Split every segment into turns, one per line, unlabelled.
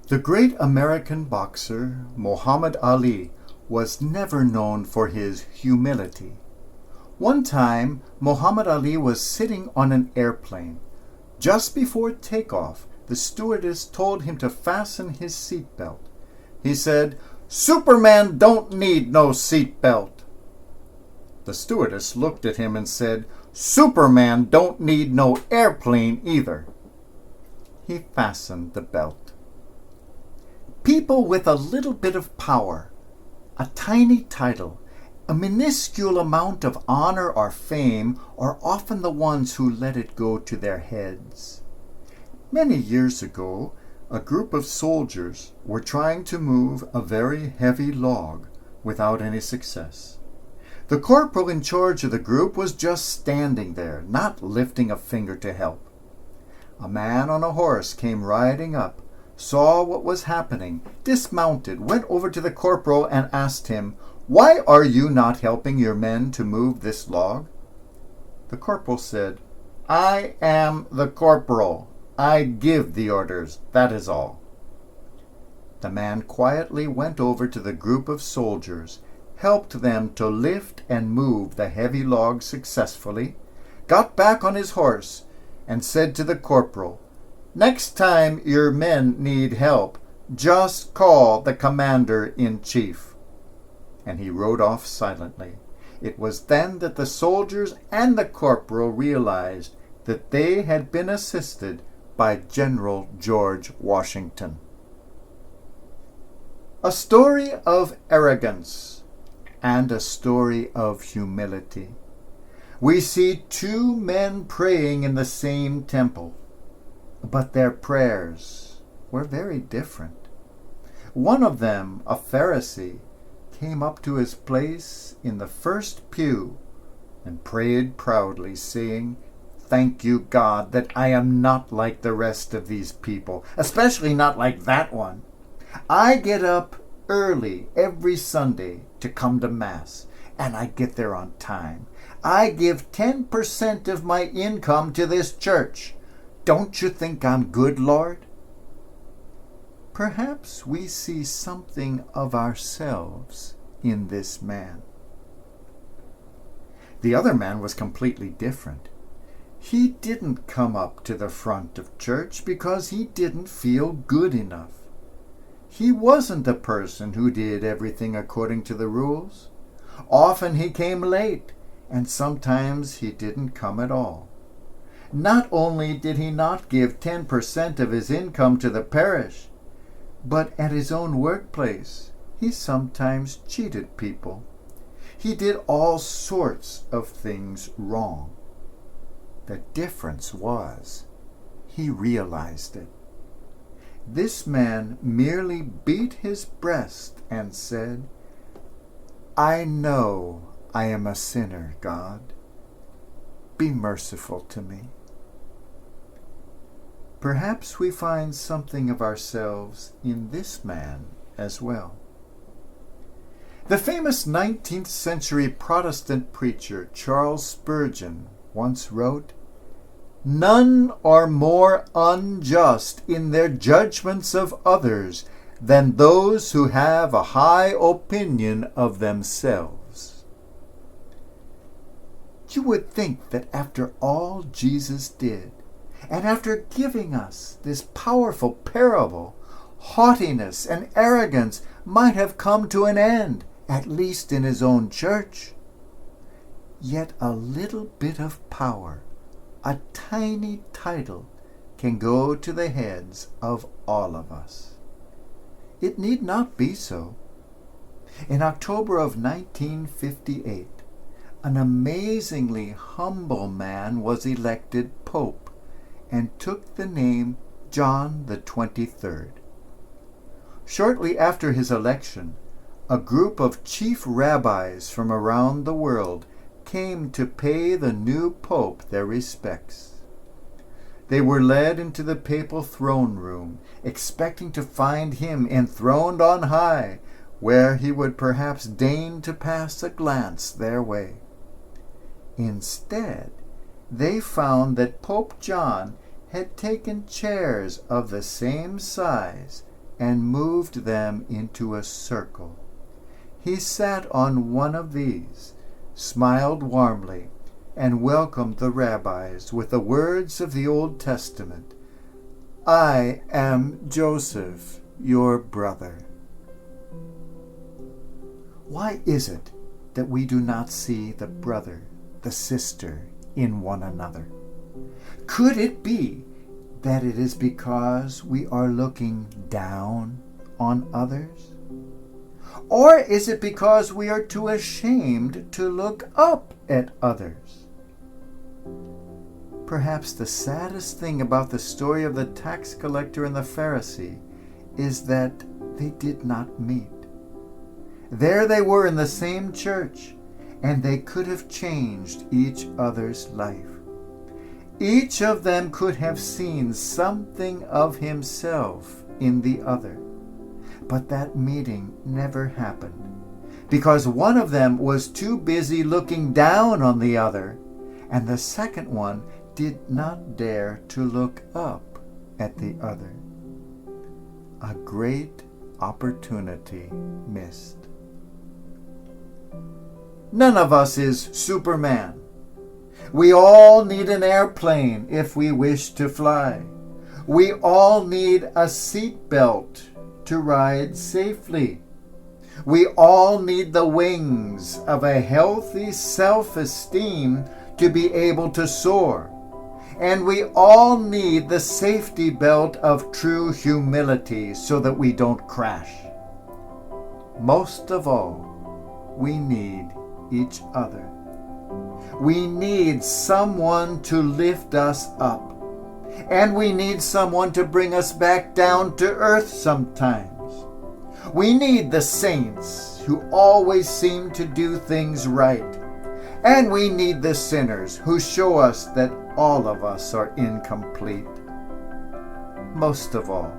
The great American boxer Muhammad Ali was never known for his humility. One time, Muhammad Ali was sitting on an airplane. Just before takeoff, the stewardess told him to fasten his seatbelt. He said, "Superman don't need no seatbelt." The stewardess looked at him and said, "Superman don't need no airplane either." He fastened the belt. People with a little bit of power, a tiny title, a minuscule amount of honor or fame are often the ones who let it go to their heads. Many years ago, a group of soldiers were trying to move a very heavy log without any success. The corporal in charge of the group was just standing there, not lifting a finger to help. A man on a horse came riding up, saw what was happening, dismounted, went over to the corporal and asked him, "Why are you not helping your men to move this log?" The corporal said, "I am the corporal. I give the orders, that is all." The man quietly went over to the group of soldiers, helped them to lift and move the heavy log successfully, got back on his horse, and said to the corporal, "Next time your men need help, just call the commander-in-chief." And he rode off silently. It was then that the soldiers and the corporal realized that they had been assisted by General George Washington. A story of arrogance and a story of humility. We see two men praying in the same temple, but their prayers were very different. One of them, a Pharisee, came up to his place in the first pew and prayed proudly, saying, "Thank you, God, that I am not like the rest of these people, especially not like that one. I get up early every Sunday to come to Mass, and I get there on time. I give 10% of my income to this church. Don't you think I'm good, Lord?" Perhaps we see something of ourselves in this man. The other man was completely different. He didn't come up to the front of church because he didn't feel good enough. He wasn't a person who did everything according to the rules. Often he came late, and sometimes he didn't come at all. Not only did he not give 10% of his income to the parish, but at his own workplace, he sometimes cheated people. He did all sorts of things wrong. The difference was, he realized it. This man merely beat his breast and said, "I know I am a sinner, God. Be merciful to me." Perhaps we find something of ourselves in this man as well. The famous 19th century Protestant preacher Charles Spurgeon once wrote, "None are more unjust in their judgments of others than those who have a high opinion of themselves." You would think that after all Jesus did, and after giving us this powerful parable, haughtiness and arrogance might have come to an end, at least in his own church. Yet a little bit of power, a tiny title, can go to the heads of all of us. It need not be so. In October of 1958, an amazingly humble man was elected Pope and took the name John the 23rd. Shortly after his election, a group of chief rabbis from around the world came to pay the new pope their respects. They were led into the papal throne room, expecting to find him enthroned on high, where he would perhaps deign to pass a glance their way. Instead, they found that Pope John had taken chairs of the same size and moved them into a circle. He sat on one of these, smiled warmly, and welcomed the rabbis with the words of the Old Testament, "I am Joseph, your brother." Why is it that we do not see the brother, the sister in one another? Could it be that it is because we are looking down on others? Or is it because we are too ashamed to look up at others? Perhaps the saddest thing about the story of the tax collector and the Pharisee is that they did not meet. There they were in the same church, and they could have changed each other's life. Each of them could have seen something of himself in the other. But that meeting never happened, because one of them was too busy looking down on the other, and the second one did not dare to look up at the other. A great opportunity missed. None of us is Superman. We all need an airplane if we wish to fly. We all need a seat belt to ride safely. We all need the wings of a healthy self-esteem to be able to soar. And we all need the safety belt of true humility so that we don't crash. Most of all, we need each other. We need someone to lift us up. And we need someone to bring us back down to earth sometimes. We need the saints who always seem to do things right. And we need the sinners who show us that all of us are incomplete. Most of all,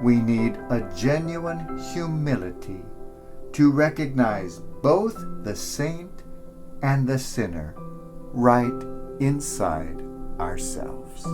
we need a genuine humility to recognize both the saint and the sinner right inside ourselves.